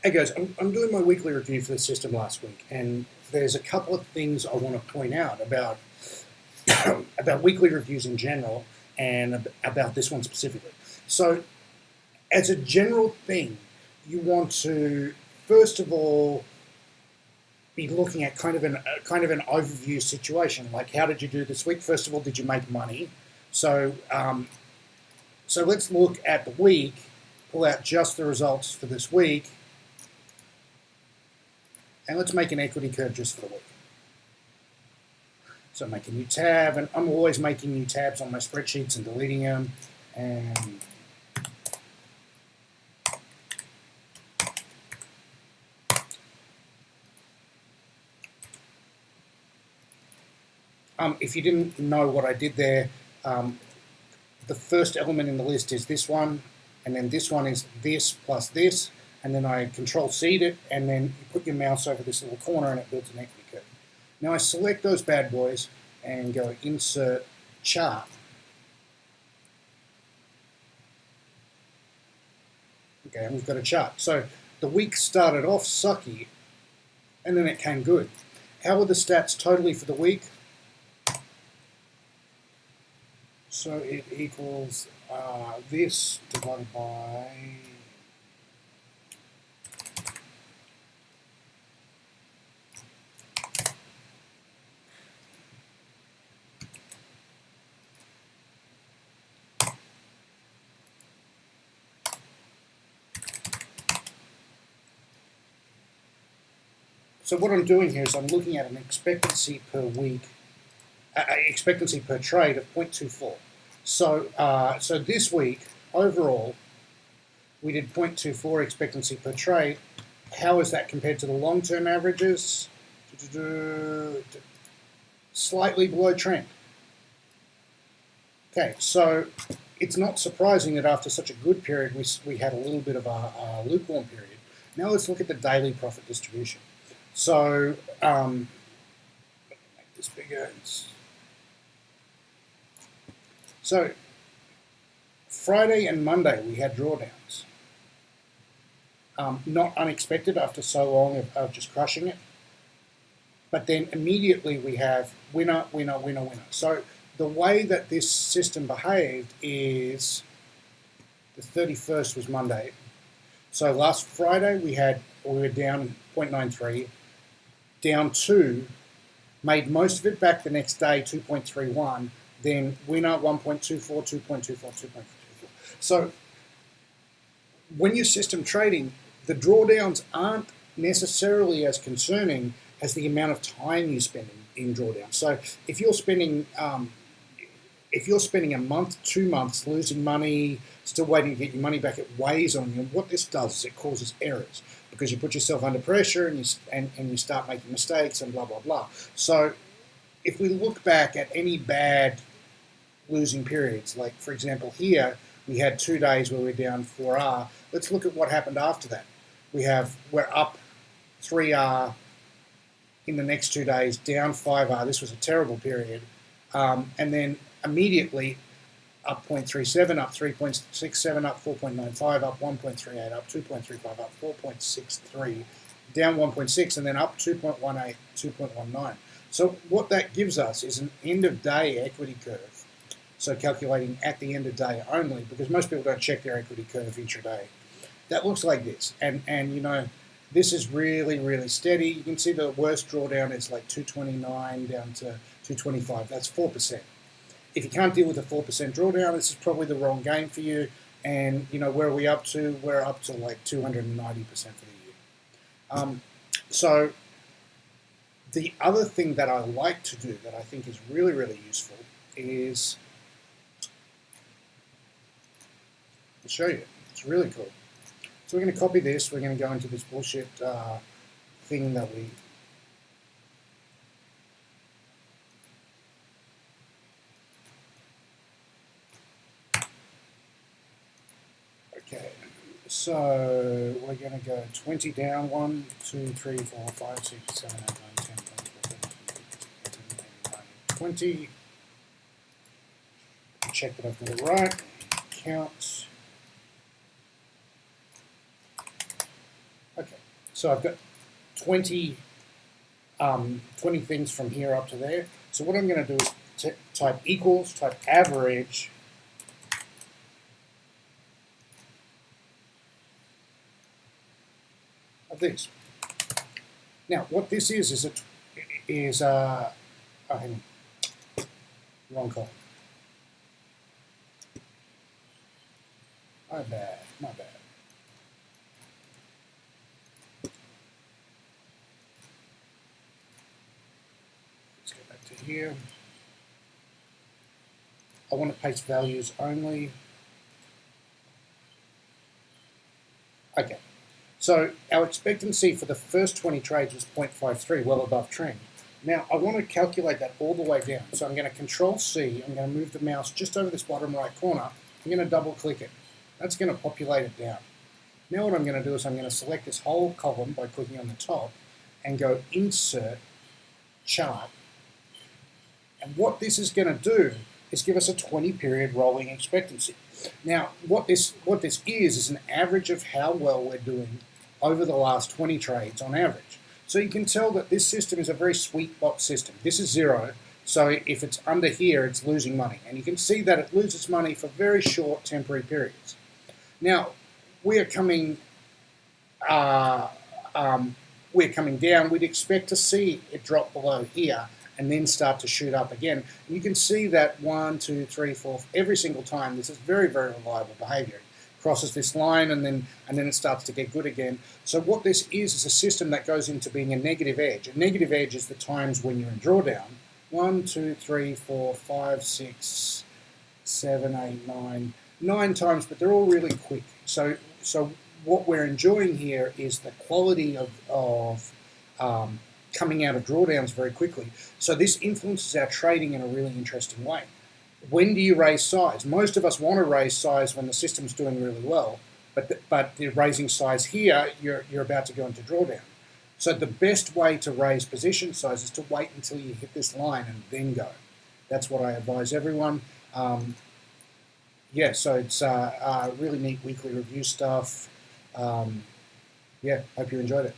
Hey guys, I'm doing my weekly review for the system last week, and there's a couple of things I want to point out about about weekly reviews in general, and about this one specifically. So, as a general thing, you want to first of all be looking at kind of an overview situation, like how did you do this week? First of all, did you make money? So, so let's look at the week, pull out just the results for this week. And let's make an equity curve just for the week. So make a new tab, and I'm always making new tabs on my spreadsheets and deleting them. And if you didn't know what I did there, the first element in the list is this one, and then this one is this plus this, and then I Control-C'd it, and then you put your mouse over this little corner and it builds an equity curve. Now I select those bad boys and go Insert Chart. Okay, and we've got a chart. So the week started off sucky, and then it came good. How are the stats totally for the week? So it equals this divided by So what I'm doing here is I'm looking at an expectancy per week, expectancy per trade of 0.24. So this week, overall, we did 0.24 expectancy per trade. How is that compared to the long-term averages? Slightly below trend. Okay, so it's not surprising that after such a good period, we had a little bit of a lukewarm period. Now let's look at the daily profit distribution. So, make this bigger. So, Friday and Monday we had drawdowns. Not unexpected after so long of just crushing it. But then immediately we have winner, winner, winner, winner. So the way that this system behaved is the 31st was Monday. So last Friday we were down 0.93. Down 2, made most of it back the next day, 2.31, then winner 1.24, 2.24, 2.24. So when you're system trading, the drawdowns aren't necessarily as concerning as the amount of time you spend in drawdown. So if you're spending a month, 2 months losing money, still waiting to get your money back, it weighs on you. And what this does is it causes errors because you put yourself under pressure and you start making mistakes and blah, blah, blah. So if we look back at any bad losing periods, like for example here, we had 2 days where we're down 4R. Let's look at what happened after that. We're up 3R in the next 2 days, down 5R. This was a terrible period. And then immediately up 0.37, up 3.67, up 4.95, up 1.38, up 2.35, up 4.63, down 1.6, and then up 2.18, 2.19. So what that gives us is an end-of-day equity curve. So calculating at the end of day only, because most people don't check their equity curve intraday. That looks like this, and you know, this is really, really steady. You can see the worst drawdown is like 229 down to 225. That's 4%. If you can't deal with a 4% drawdown, this is probably the wrong game for you. And you know, where are we up to? We're up to like 290% for the year. So the other thing that I like to do that I think is really, really useful is, I'll show you. It's really cool. So we're going to copy this. We're going to go into this bullshit thing that we... Okay, so we're going to go 20 down, 1, 2, 3, 4, 5, 6, 7, 8, 9, 10, 11, 12, 13, 14, 15, 16, 17, 18, 19, 20. Check that I've got it right. Count. Okay. So I've got 20, 20 things from here up to there. So what I'm going to do is type equals, type average, of this. Now, what this is oh, hang on, wrong column. My bad, my bad. Let's go back to here. I want to paste values only. Okay, so our expectancy for the first 20 trades was 0.53, well above trend. Now, I want to calculate that all the way down. So I'm going to Control C, I'm going to move the mouse just over this bottom right corner, I'm going to double click it. That's going to populate it down. Now what I'm going to do is I'm going to select this whole column by clicking on the top and go Insert, Chart. And what this is going to do is give us a 20-period rolling expectancy. Now, what this is an average of how well we're doing over the last 20 trades on average. So you can tell that this system is a very sweet spot system. This is 0, so if it's under here, it's losing money. And you can see that it loses money for very short temporary periods. Now, we're coming down. We'd expect to see it drop below here and then start to shoot up again. And you can see that 1, 2, 3, 4, every single time. This is very, very reliable behavior. It crosses this line and then it starts to get good again. So what this is a system that goes into being a negative edge. A negative edge is the times when you're in drawdown. 1, 2, 3, 4, 5, 6, 7, 8, 9. 9 times, but they're all really quick. So what we're enjoying here is the quality of coming out of drawdowns very quickly. So this influences our trading in a really interesting way. When do you raise size? Most of us want to raise size when the system's doing really well, but the raising size here, you're about to go into drawdown. So the best way to raise position size is to wait until you hit this line and then go. That's what I advise everyone. Yeah, so it's really neat weekly review stuff. Yeah, hope you enjoyed it.